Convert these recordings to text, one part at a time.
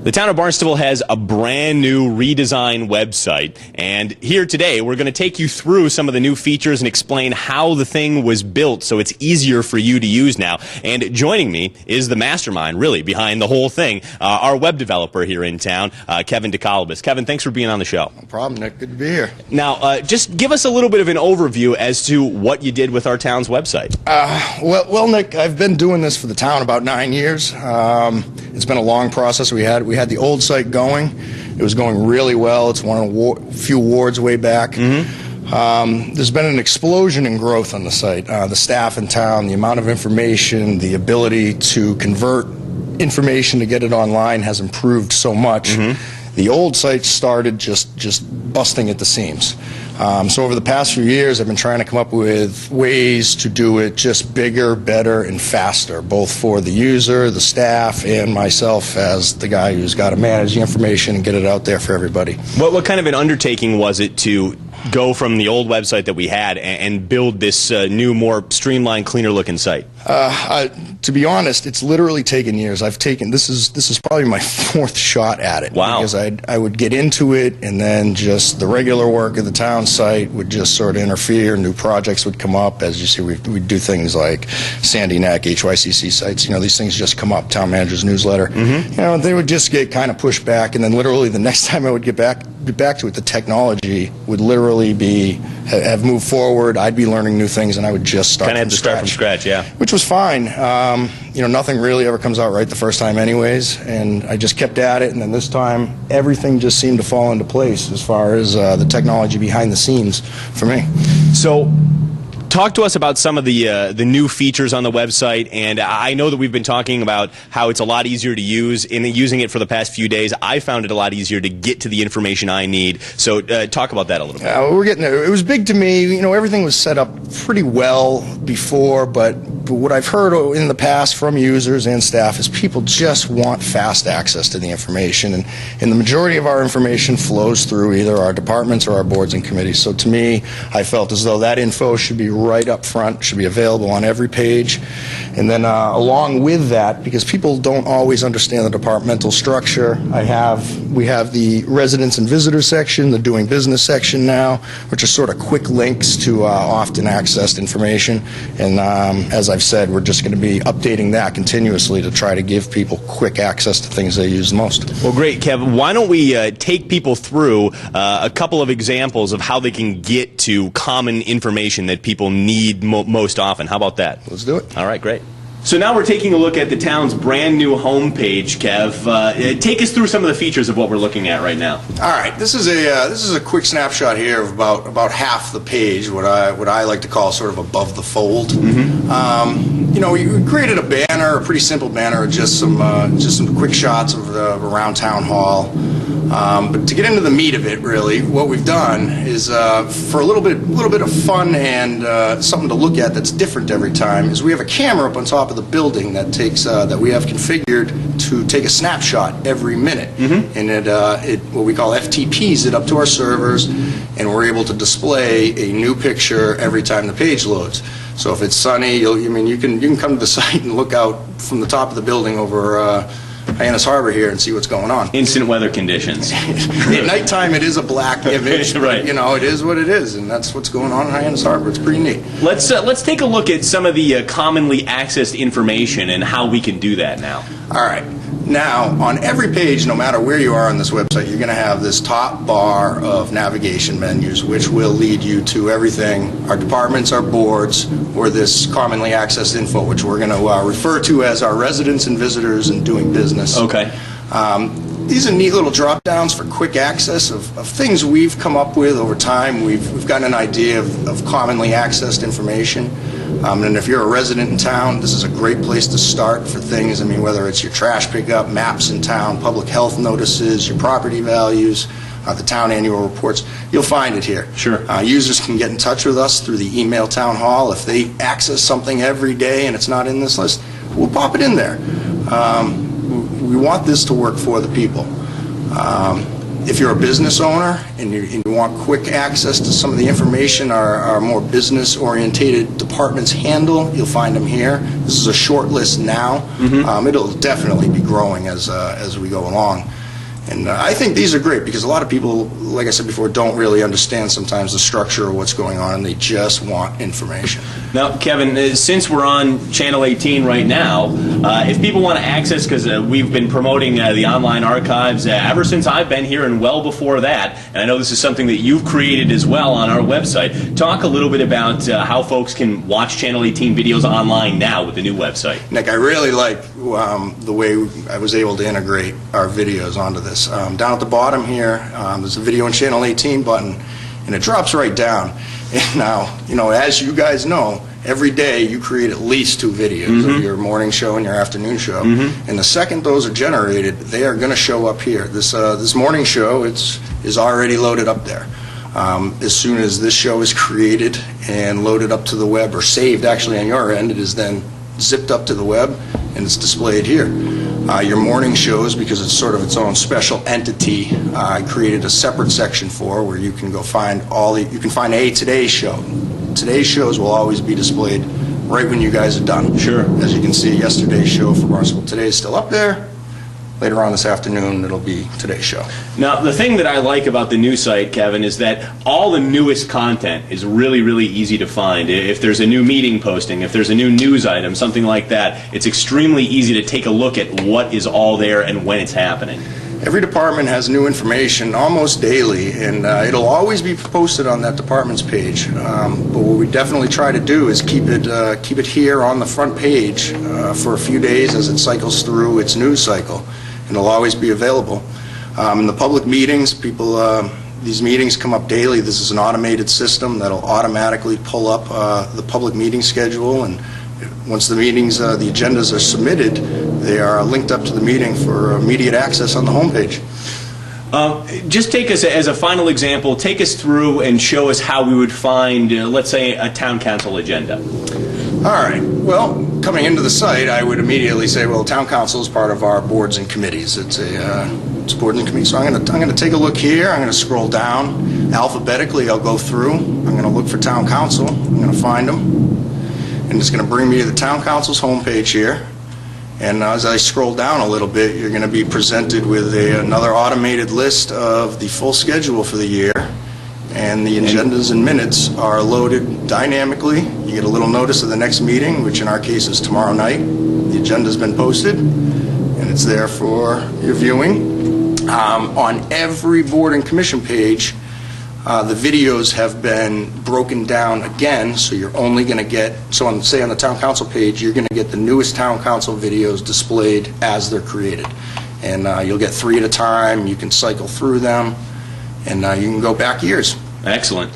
The town of Barnstable has a brand new redesigned website, and here today we're going to take you through some of the new features and explain how the thing was built so it's easier for you to use now. And joining me is the mastermind, really, behind the whole thing, our web developer here in town, Kevin DeCalabas. Kevin, thanks for being on the show. No problem, Nick. Good to be here. Now, just give us a little bit of an overview as to what you did with our town's website. Well, Nick, I've been doing this for the town about 9 years. It's been a long process. We had the old site going. It was going really well. It's won a few awards way back. There's been an explosion in growth on the site. The staff in town, the amount of information, the ability to convert information to get it online has improved so much. The old site started just busting at the seams. So over the past few years, I've been trying to come up with ways to do it just bigger, better, and faster, both for the user, the staff, and myself as the guy who's got to manage the information and get it out there for everybody. What kind of an undertaking was it to go from the old website that we had and build this new, more streamlined, cleaner-looking site? To be honest, it's literally taken years. This is probably my fourth shot at it. Wow. Because I would get into it, and then just the regular work of the town site would just sort of interfere. New projects would come up. As you see, we do things like Sandy Neck, HYCC sites. These things just come up. Town manager's newsletter. They would just get kind of pushed back, and then literally the next time I would get back to it, the technology would literally have moved forward. I'd be learning new things, and I would just start from scratch, yeah. Which was fine. Nothing really ever comes out right the first time anyways, and I just kept at it, and then this time everything just seemed to fall into place as far as the technology behind the scenes for me. So talk to us about some of the new features on the website, and I know that we've been talking about how it's a lot easier to use. In using it for the past few days, I found it a lot easier to get to the information I need. So talk about that a little bit. We're getting there. It was big to me. Everything was set up pretty well before, but what I've heard in the past from users and staff is people just want fast access to the information, and the majority of our information flows through either our departments or our boards and committees. So to me, I felt as though that info should be right up front, should be available on every page. And then along with that, because people don't always understand the departmental structure, we have the residents and visitors section, the doing business section now, which are sort of quick links to often accessed information. And as I've said, we're just going to be updating that continuously to try to give people quick access to things they use the most. Well, great, Kev. Why don't we take people through a couple of examples of how they can get to common information that people need most often. How about that? Let's do it. All right, great. So now we're taking a look at the town's brand new homepage, Kev. Take us through some of the features of what we're looking at right now. All right, this is a quick snapshot here of about half the page, what I like to call sort of above the fold. We created a banner, a pretty simple banner, just some quick shots of around town hall. But to get into the meat of it, really, what we've done is for a little bit of fun and something to look at that's different every time, is we have a camera up on top of the building that takes that we have configured to take a snapshot every minute, and it what we call FTPs it up to our servers, and we're able to display a new picture every time the page loads. So if it's sunny, you can come to the site and look out from the top of the building over Hyannis Harbor here and see what's going on. Instant weather conditions. At nighttime, it is a black image, right. But, it is what it is, and that's what's going on in Hyannis Harbor. It's pretty neat. Let's take a look at some of the commonly accessed information and how we can do that now. All right. Now, on every page, no matter where you are on this website, you're going to have this top bar of navigation menus, which will lead you to everything, our departments, our boards, or this commonly accessed info, which we're going to refer to as our residents and visitors and doing business. Okay. These are neat little drop-downs for quick access of things we've come up with over time. We've gotten an idea of commonly accessed information. And if you're a resident in town, this is a great place to start for things. Whether it's your trash pickup, maps in town, public health notices, your property values, the town annual reports, you'll find it here. Sure. Users can get in touch with us through the email town hall. If they access something every day and it's not in this list, we'll pop it in there. We want this to work for the people. If you're a business owner and you want quick access to some of the information our more business-orientated departments handle, you'll find them here. This is a short list now. It'll definitely be growing as we go along. And I think these are great because a lot of people, like I said before, don't really understand sometimes the structure of what's going on, and they just want information. Now, Kevin, since we're on Channel 18 right now, if people want to access, because we've been promoting the online archives ever since I've been here and well before that, and I know this is something that you've created as well on our website, talk a little bit about how folks can watch Channel 18 videos online now with the new website. Nick, I really like the way I was able to integrate our videos onto this. Down at the bottom here, there's a video and Channel 18 button, and it drops right down. And now, as you guys know, every day you create at least 2 videos of your morning show and your afternoon show. And the second those are generated, they are going to show up here. This morning show is already loaded up there. As soon as this show is created and loaded up to the web, or saved actually on your end, it is then zipped up to the web and it's displayed here. Your morning shows, because it's sort of its own special entity, I created a separate section for where you can go find you can find a Today show. Today's shows will always be displayed right when you guys are done. Sure. As you can see, yesterday's show for Barnstable Today is still up there. Later on this afternoon, it'll be today's show. Now, the thing that I like about the new site, Kevin, is that all the newest content is really, really easy to find. If there's a new meeting posting, if there's a new news item, something like that, it's extremely easy to take a look at what is all there and when it's happening. Every department has new information almost daily, and it'll always be posted on that department's page. But what we definitely try to do is keep it here on the front page for a few days as it cycles through its news cycle. And it'll always be available. In the public meetings, these meetings come up daily. This is an automated system that'll automatically pull up the public meeting schedule, and once the meetings, the agendas are submitted, they are linked up to the meeting for immediate access on the homepage. Just take us, as a final example, take us through and show us how we would find, let's say, a town council agenda. All right. Well, coming into the site, I would immediately say, well, town council is part of our boards and committees. It's boards and committees. So I'm going to take a look here. I'm going to scroll down alphabetically. I'll go through. I'm going to look for town council. I'm going to find them, and it's going to bring me to the town council's homepage here. And as I scroll down a little bit, you're going to be presented with another automated list of the full schedule for the year. And the agendas and minutes are loaded dynamically. You get a little notice of the next meeting, which in our case is tomorrow night. The agenda's been posted, and it's there for your viewing. On every board and commission page, the videos have been broken down again, so you're only going to get, so on, say on the town council page, you're going to get the newest town council videos displayed as they're created. And you'll get 3 at a time. You can cycle through them, and you can go back years. Excellent.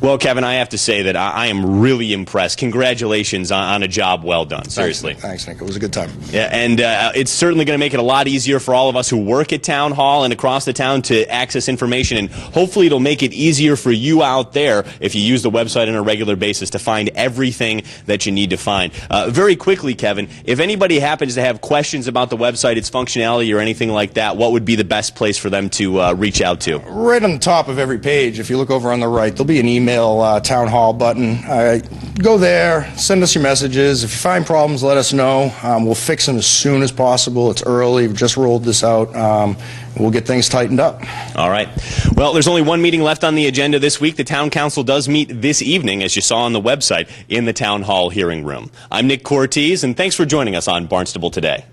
Well, Kevin, I have to say that I am really impressed. Congratulations on a job well done. Seriously. Thanks, Nick. It was a good time. Yeah, and it's certainly going to make it a lot easier for all of us who work at Town Hall and across the town to access information, and hopefully it'll make it easier for you out there, if you use the website on a regular basis, to find everything that you need to find. Very quickly, Kevin, if anybody happens to have questions about the website, its functionality, or anything like that, what would be the best place for them to reach out to? Right on the top of every page, if you look over on the right, there'll be an email town hall button. Go there, send us your messages. If you find problems, let us know. We'll fix them as soon as possible. It's early. We've just rolled this out. We'll get things tightened up. All right. Well, there's only one meeting left on the agenda this week. The Town Council does meet this evening, as you saw on the website, in the Town Hall hearing room. I'm Nick Cortez, and thanks for joining us on Barnstable Today.